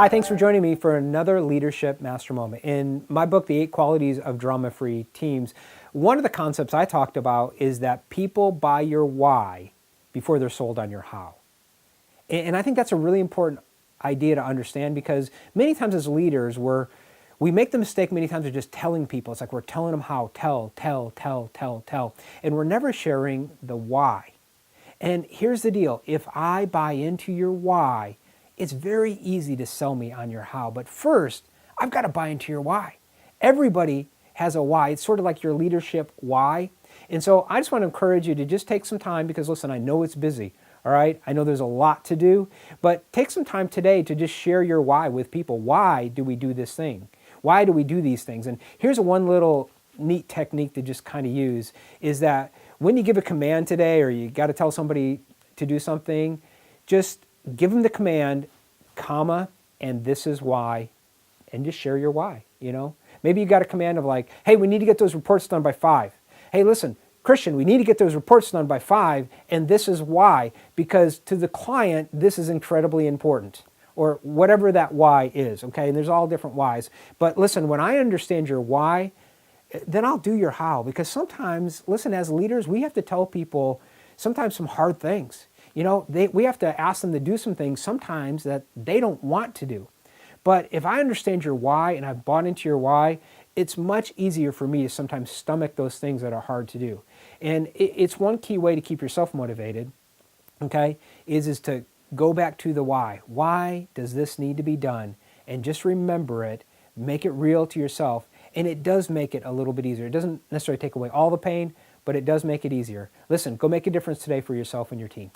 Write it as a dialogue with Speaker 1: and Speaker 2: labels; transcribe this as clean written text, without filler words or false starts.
Speaker 1: Hi, thanks for joining me for another Leadership Master Moment. In my book, The 8 Qualities of Drama-Free Teams, one of the concepts I talked about is that people buy your why before they're sold on your how. And I think that's a really important idea to understand, because many times as leaders, we make the mistake many times of just telling people. It's like we're telling them how, tell, and we're never sharing the why. And here's the deal. If I buy into your why, it's very easy to sell me on your how. But first, I've got to buy into your why. Everybody has a why. It's sort of like your leadership why. And so I just want to encourage you to just take some time, because listen, I know it's busy. All right, I know there's a lot to do, but take some time today to just share your why with people. Why do we do this thing? Why do we do these things? And here's one little neat technique to just kind of use, is that when you give a command today, or you got to tell somebody to do something, just give them the command, comma, and this is why, and just share your why, you know? Maybe you got a command of like, hey, we need to get those reports done by 5. Hey, listen, Christian, we need to get those reports done by 5, and this is why, because to the client, this is incredibly important, or whatever that why is, okay? And there's all different whys. But listen, when I understand your why, then I'll do your how. Because sometimes, listen, as leaders, we have to tell people sometimes some hard things. You know, we have to ask them to do some things sometimes that they don't want to do. But if I understand your why and I've bought into your why, it's much easier for me to sometimes stomach those things that are hard to do. And it's one key way to keep yourself motivated, okay, is to go back to the why. Why does this need to be done? And just remember it, make it real to yourself, and it does make it a little bit easier. It doesn't necessarily take away all the pain, but it does make it easier. Listen, go make a difference today for yourself and your team.